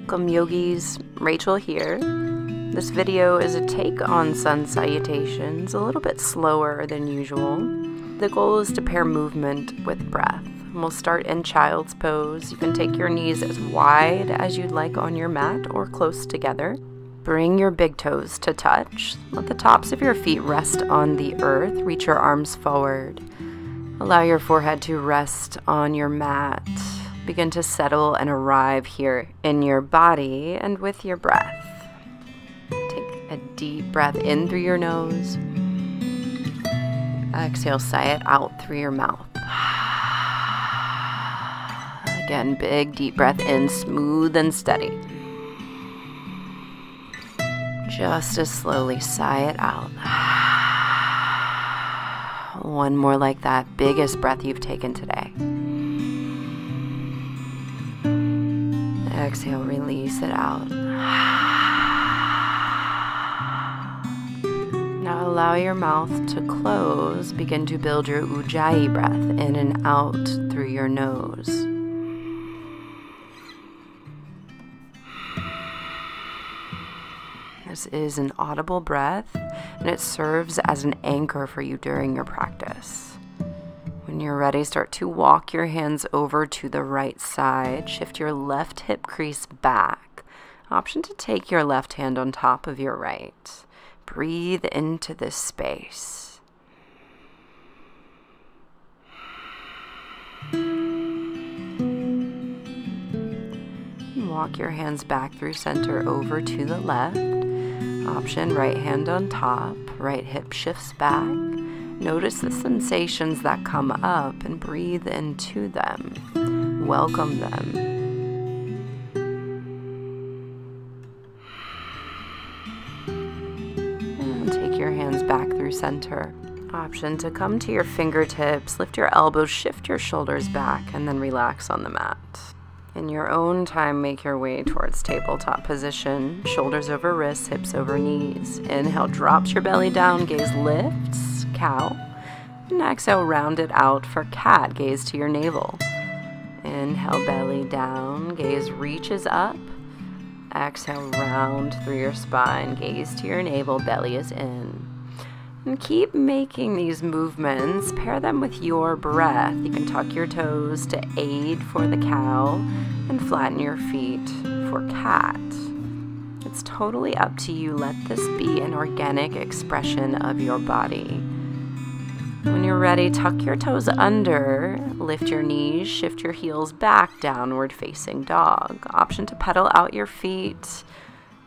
Welcome yogis, Rachel here. This video is a take on Sun Salutations, a little bit slower than usual. The goal is to pair movement with breath. We'll start in child's pose. You can take your knees as wide as you'd like on your mat or close together. Bring your big toes to touch. Let the tops of your feet rest on the earth. Reach your arms forward. Allow your forehead to rest on your mat. Begin to settle and arrive here in your body and with your breath. Take a deep breath in through your nose. Exhale, sigh it out through your mouth. Again, big deep breath in, smooth and steady. Just as slowly, sigh it out. One more like that, biggest breath you've taken today. Exhale, release it out. Now allow your mouth to close. Begin to build your ujjayi breath in and out through your nose. This is an audible breath, and it serves as an anchor for you during your practice. When you're ready, start to walk your hands over to the right side. Shift your left hip crease back. Option to take your left hand on top of your right. Breathe into this space. Walk your hands back through center over to the left. Option, right hand on top, right hip shifts back. Notice the sensations that come up and breathe into them. Welcome them. And take your hands back through center. Option to come to your fingertips, lift your elbows, shift your shoulders back, and then relax on the mat. In your own time, make your way towards tabletop position. Shoulders over wrists, hips over knees. Inhale, drops your belly down, gaze lifts. Cow, and exhale, round it out for cat, gaze to your navel. Inhale, belly down, gaze reaches up. Exhale, round through your spine, gaze to your navel, belly is in. And keep making these movements, pair them with your breath. You can tuck your toes to aid for the cow and flatten your feet for cat. It's totally up to you. Let this be an organic expression of your body. When you're ready, tuck your toes under, lift your knees, shift your heels back, downward facing dog. Option to pedal out your feet.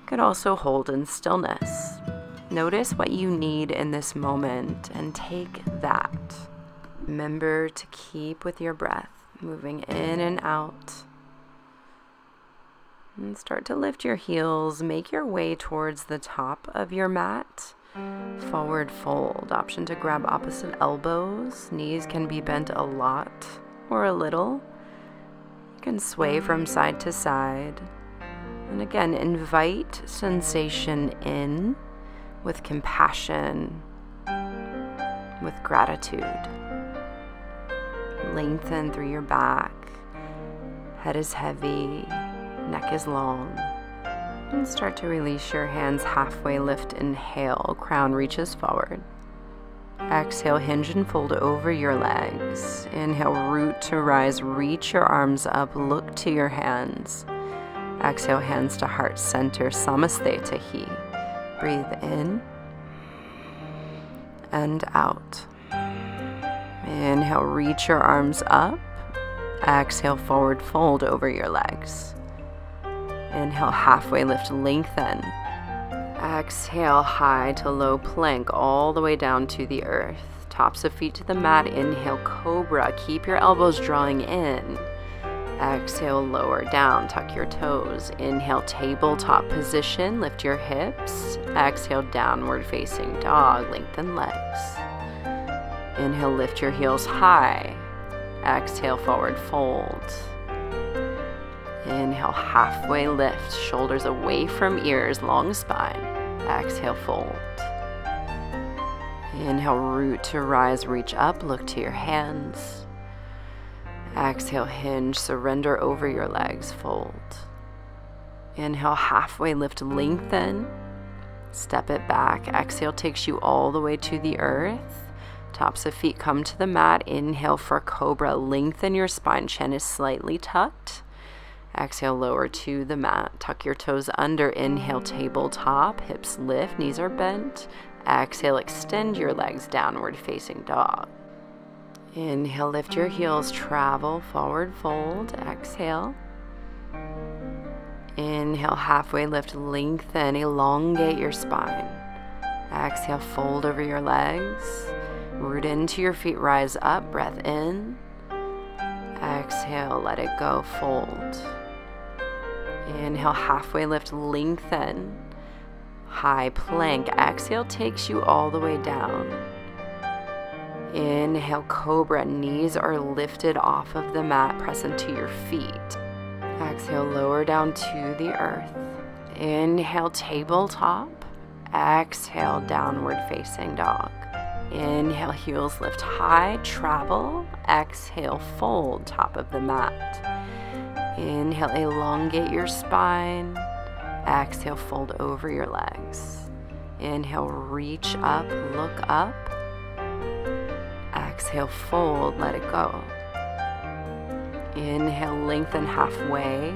You could also hold in stillness. Notice what you need in this moment and take that. Remember to keep with your breath, moving in and out. And start to lift your heels, make your way towards the top of your mat. Forward fold, option to grab opposite elbows. Knees can be bent a lot or a little. You can sway from side to side. And again, invite sensation in with compassion, with gratitude. Lengthen through your back. Head is heavy, neck is long. And start to release your hands halfway, lift, inhale, crown reaches forward. Exhale, hinge and fold over your legs. Inhale, root to rise, reach your arms up, look to your hands. Exhale, hands to heart center, Samaste Tahi. Breathe in and out. Inhale, reach your arms up. Exhale, forward fold over your legs. Inhale, halfway lift, lengthen. Exhale, high to low plank, all the way down to the earth. Tops of feet to the mat. Inhale, cobra. Keep your elbows drawing in. Exhale, lower down, tuck your toes. Inhale, tabletop position, lift your hips. Exhale, downward facing dog, lengthen legs. Inhale, lift your heels high. Exhale, forward fold. Inhale, halfway lift, shoulders away from ears, long spine. Exhale, fold. Inhale, root to rise, reach up, look to your hands. Exhale, hinge, surrender over your legs, fold. Inhale, halfway lift, lengthen. Step it back. Exhale takes you all the way to the earth. Tops of feet come to the mat. Inhale for cobra. Lengthen your spine. Chin is slightly tucked. Exhale, lower to the mat. Tuck your toes under. Inhale, tabletop. Hips lift. Knees are bent. Exhale, extend your legs, downward facing dog. Inhale, lift your heels. Travel, forward fold. Exhale. Inhale, halfway lift, lengthen, elongate your spine. Exhale, fold over your legs. Root into your feet, rise up, breath in. Exhale, let it go, fold. Inhale, halfway lift, lengthen. High plank. Exhale takes you all the way down. Inhale, cobra. Knees are lifted off of the mat. Press into your feet. Exhale, lower down to the earth. Inhale, tabletop. Exhale, downward facing dog. Inhale, heels lift high, travel. Exhale, fold, top of the mat. Inhale, elongate your spine. Exhale, fold over your legs. Inhale, reach up, look up. Exhale, fold, let it go. Inhale, lengthen halfway.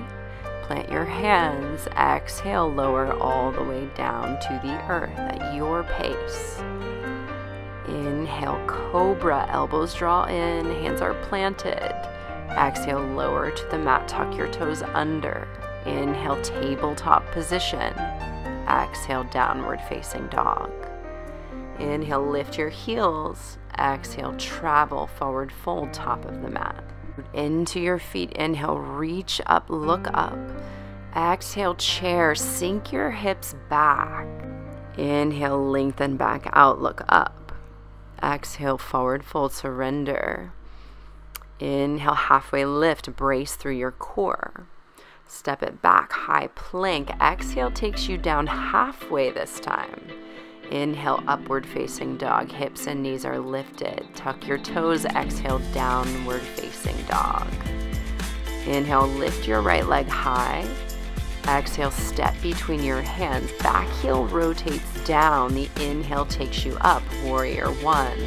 Plant your hands. Exhale, lower all the way down to the earth at your pace. Inhale, cobra. Elbows draw in, hands are planted. Exhale, lower to the mat. Tuck your toes under. Inhale, tabletop position. Exhale, downward facing dog. Inhale, lift your heels. Exhale, travel, forward fold, top of the mat. Into your feet. Inhale, reach up, look up. Exhale, chair, sink your hips back. Inhale, lengthen back out, look up. Exhale, forward fold, surrender. Inhale, halfway lift, brace through your core. Step it back, high plank. Exhale takes you down halfway this time. Inhale, upward facing dog. Hips and knees are lifted. Tuck your toes. Exhale, downward facing dog. Inhale, lift your right leg high. Exhale, step between your hands. Back heel rotates down. The inhale takes you up. Warrior one.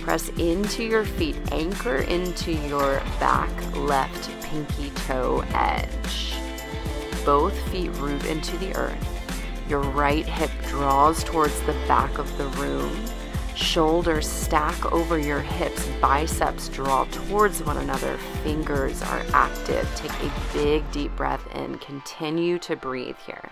Press into your feet. Anchor into your back left pinky toe edge. Both feet root into the earth. Your right hip draws towards the back of the room. Shoulders stack over your hips. Biceps draw towards one another. Fingers are active. Take a big deep breath in. Continue to breathe here.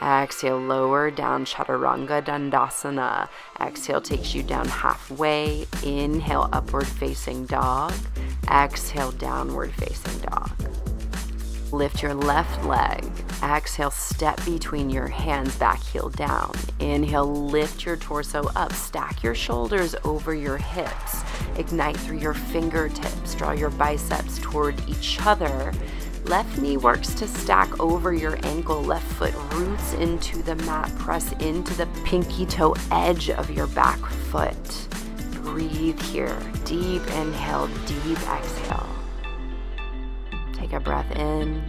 Exhale, lower down, Chaturanga Dandasana. Exhale takes you down halfway. Inhale, upward facing dog. Exhale, downward facing dog. Lift your left leg. Exhale, step between your hands, back heel down. Inhale, lift your torso up. Stack your shoulders over your hips. Ignite through your fingertips. Draw your biceps toward each other. Left knee works to stack over your ankle. Left foot roots into the mat. Press into the pinky toe edge of your back foot. Breathe here. Deep inhale, deep exhale. Take a breath in.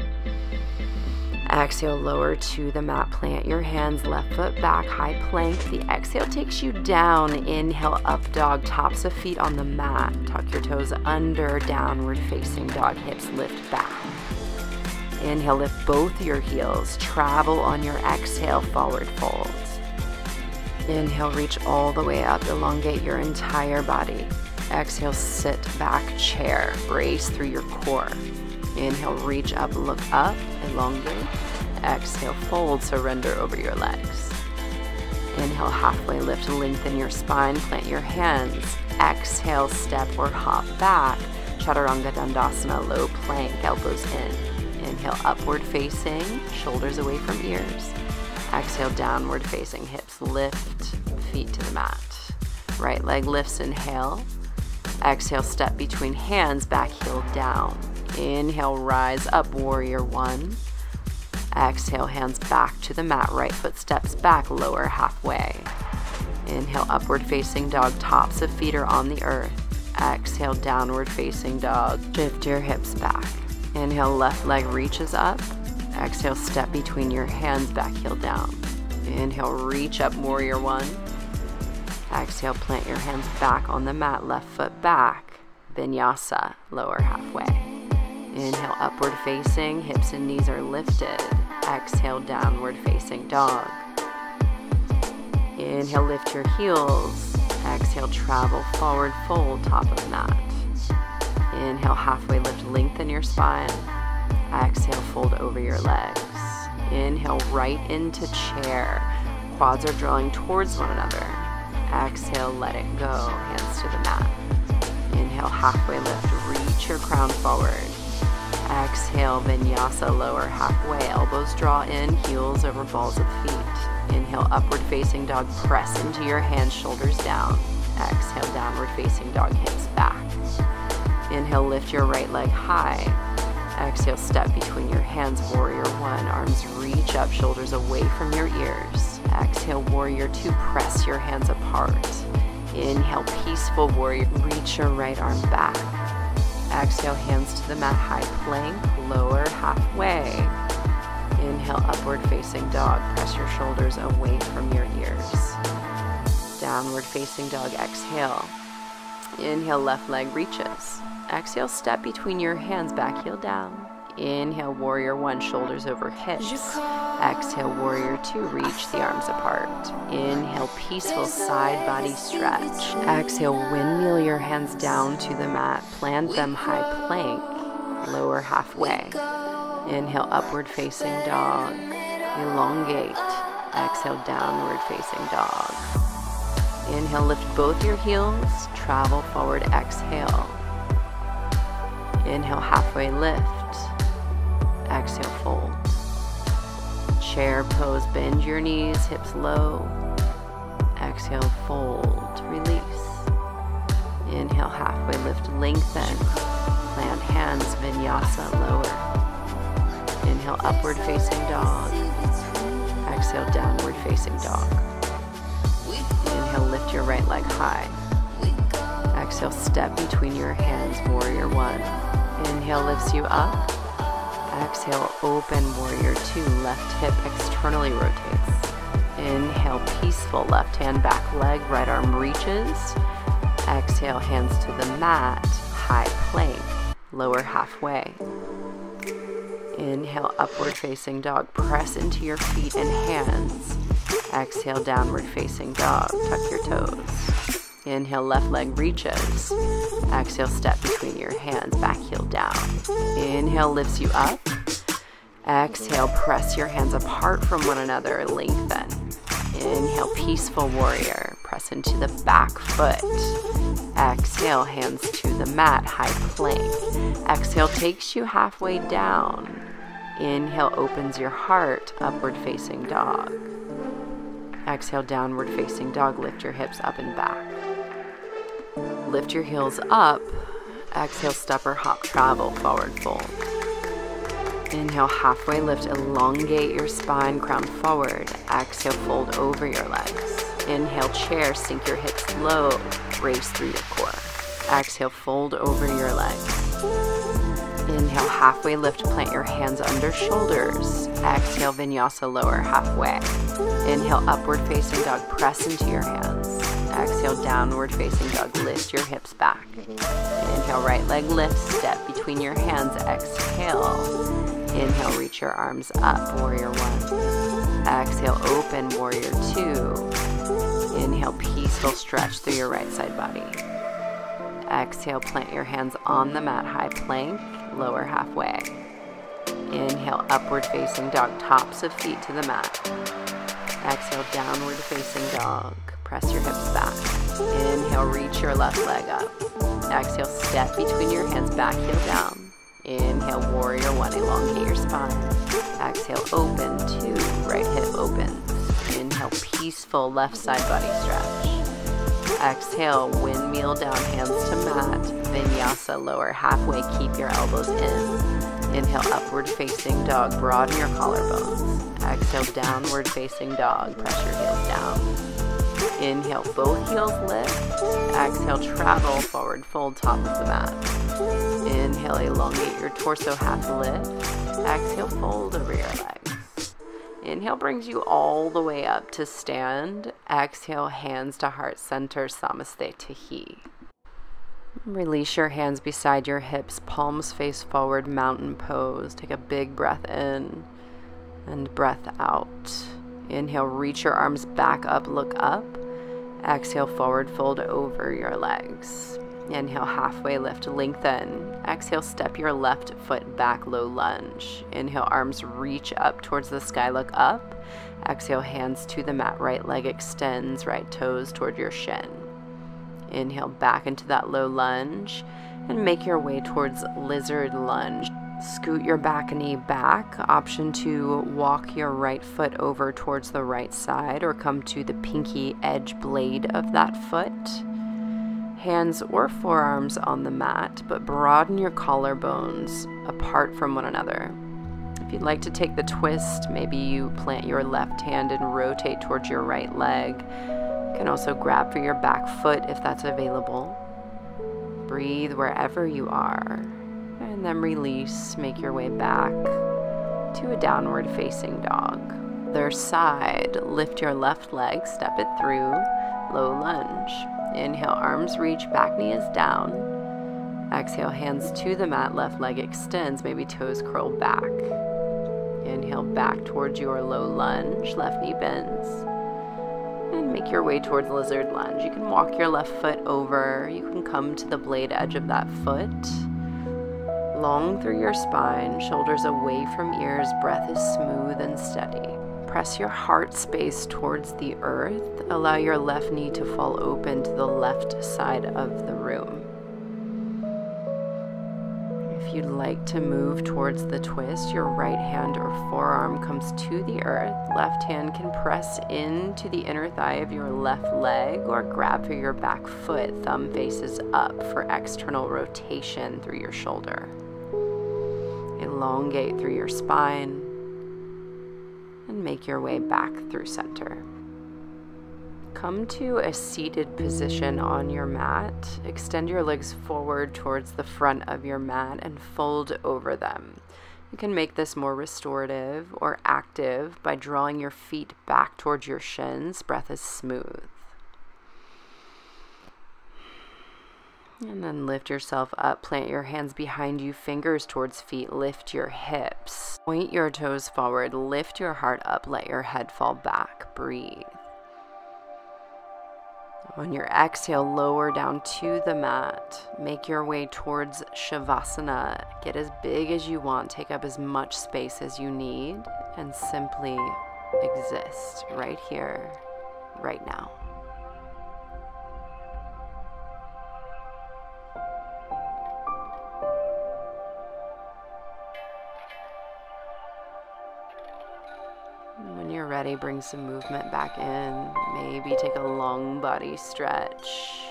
Exhale, lower to the mat. Plant your hands, left foot back, high plank. The exhale takes you down. Inhale, up dog, tops of feet on the mat. Tuck your toes under, downward facing dog, hips lift back. Inhale, lift both your heels. Travel on your exhale, forward fold. Inhale, reach all the way up. Elongate your entire body. Exhale, sit back, chair. Brace through your core. Inhale, reach up, look up, elongate. Exhale, fold, surrender over your legs. Inhale, halfway lift, lengthen your spine, plant your hands. Exhale, step or hop back. Chaturanga Dandasana, low plank, elbows in. Inhale, upward facing, shoulders away from ears. Exhale, downward facing, hips lift, feet to the mat. Right leg lifts, inhale. Exhale, step between hands, back heel down. Inhale, rise up, warrior one. Exhale, hands back to the mat, right foot steps back, lower halfway. Inhale, upward facing dog, tops of feet are on the earth. Exhale, downward facing dog. Shift your hips back. Inhale, left leg reaches up. Exhale, step between your hands, back heel down. Inhale, reach up, warrior one. Exhale, plant your hands back on the mat, left foot back. Vinyasa, lower halfway. Inhale, upward facing, hips and knees are lifted. Exhale, downward facing dog. Inhale, lift your heels. Exhale, travel forward, fold, top of the mat. Inhale, halfway lift, lengthen your spine. Exhale, fold over your legs. Inhale, right into chair. Quads are drawing towards one another. Exhale, let it go, hands to the mat. Inhale, halfway lift, reach your crown forward. Exhale, vinyasa, lower halfway, elbows draw in, heels over balls of feet. Inhale, upward facing dog, press into your hands, shoulders down. Exhale, downward facing dog, hips back. Inhale, lift your right leg high. Exhale, step between your hands, warrior one, arms reach up, shoulders away from your ears. Exhale, warrior two, press your hands apart. Inhale, peaceful warrior, reach your right arm back. Exhale, hands to the mat, high plank, lower halfway. Inhale, upward facing dog, press your shoulders away from your ears. Downward facing dog, exhale. Inhale, left leg reaches. Exhale, step between your hands, back heel down. Inhale, warrior one, shoulders over hips. Exhale, warrior two, reach the arms apart. Inhale, peaceful side body stretch. Exhale, windmill your hands down to the mat. Plant them high plank, lower halfway. Inhale, upward facing dog. Elongate. Exhale, downward facing dog. Inhale, lift both your heels. Travel forward, exhale. Inhale, halfway lift. Exhale, fold. Chair pose, bend your knees, hips low. Exhale, fold, release. Inhale, halfway lift, lengthen. Plant hands, vinyasa, lower. Inhale, upward facing dog. Exhale, downward facing dog. Inhale, lift your right leg high. Exhale, step between your hands, warrior one. Inhale, lifts you up. Exhale, open, warrior two, left hip externally rotates. Inhale, peaceful, left hand back leg, right arm reaches. Exhale, hands to the mat, high plank, lower halfway. Inhale, upward facing dog, press into your feet and hands. Exhale, downward facing dog, tuck your toes. Inhale, left leg reaches. Exhale, step between your hands, back heel down. Inhale, lifts you up. Exhale, press your hands apart from one another, lengthen. Inhale, peaceful warrior, press into the back foot. Exhale, hands to the mat, high plank. Exhale, takes you halfway down. Inhale, opens your heart, upward facing dog. Exhale, downward facing dog, lift your hips up and back. Lift your heels up. Exhale, step or hop, travel, forward fold. Inhale, halfway lift, elongate your spine, crown forward. Exhale, fold over your legs. Inhale, chair, sink your hips low, raise through your core. Exhale, fold over your legs. Inhale, halfway lift, plant your hands under shoulders. Exhale, vinyasa, lower halfway. Inhale, upward facing dog, press into your hands. Exhale, downward facing dog, lift your hips back. Inhale, right leg lift, step between your hands, exhale. Inhale, reach your arms up, warrior one. Exhale, open, warrior two. Inhale, peaceful stretch through your right side body. Exhale, plant your hands on the mat, high plank, lower halfway. Inhale, upward facing dog, tops of feet to the mat. Exhale, downward facing dog. Press your hips back. Inhale, reach your left leg up. Exhale, step between your hands, back heel down. Inhale, warrior one, elongate your spine. Exhale, open two, right hip opens. Inhale, peaceful left side body stretch. Exhale, windmill down, hands to mat. Vinyasa, lower halfway, keep your elbows in. Inhale, upward facing dog, broaden your collarbones. Exhale, downward facing dog, press your heels down. Inhale, both heels lift. Exhale, travel forward, fold top of the mat. Inhale, Inhale, elongate your torso, half lift. Exhale, fold over your legs. Inhale brings you all the way up to stand. Exhale, hands to heart center, Samaste Tahi. Release your hands beside your hips, palms face forward, mountain pose. Take a big breath in and breath out. Inhale, reach your arms back up, look up. Exhale, forward fold over your legs. Inhale, halfway lift, lengthen. Exhale, step your left foot back, low lunge. Inhale, arms reach up towards the sky, look up. Exhale, hands to the mat, right leg extends, right toes toward your shin. Inhale, back into that low lunge and make your way towards lizard lunge. Scoot your back knee back. Option to walk your right foot over towards the right side or come to the pinky edge blade of that foot. Hands or forearms on the mat, but broaden your collarbones apart from one another. If you'd like to take the twist, maybe you plant your left hand and rotate towards your right leg. You can also grab for your back foot if that's available. Breathe wherever you are, and then release. Make your way back to a downward facing dog. Other side, lift your left leg, step it through, low lunge. Inhale, arms reach, back knee is down. Exhale, hands to the mat, left leg extends, maybe toes curl back. Inhale, back towards your low lunge, left knee bends. And make your way towards lizard lunge. You can walk your left foot over. You can come to the blade edge of that foot. Long through your spine, shoulders away from ears, breath is smooth and steady. Press your heart space towards the earth. Allow your left knee to fall open to the left side of the room. If you'd like to move towards the twist, your right hand or forearm comes to the earth. Left hand can press into the inner thigh of your left leg or grab for your back foot. Thumb faces up for external rotation through your shoulder. Elongate through your spine and make your way back through center. Come to a seated position on your mat. Extend your legs forward towards the front of your mat and fold over them. You can make this more restorative or active by drawing your feet back towards your shins. Breath is smooth. And then lift yourself up, plant your hands behind you, fingers towards feet, lift your hips. Point your toes forward, lift your heart up, let your head fall back, breathe. On your exhale, lower down to the mat. Make your way towards Shavasana. Get as big as you want, take up as much space as you need, and simply exist right here, right now. When you're ready, bring some movement back in. Maybe take a long body stretch.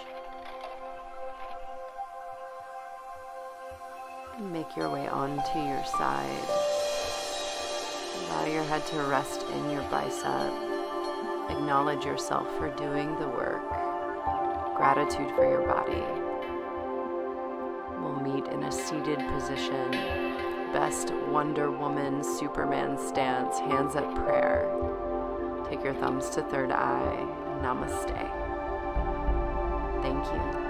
And make your way onto your side. Allow your head to rest in your bicep. Acknowledge yourself for doing the work. Gratitude for your body. We'll meet in a seated position. Best Wonder Woman Superman stance, hands at prayer. Take your thumbs to third eye. Namaste. Thank you.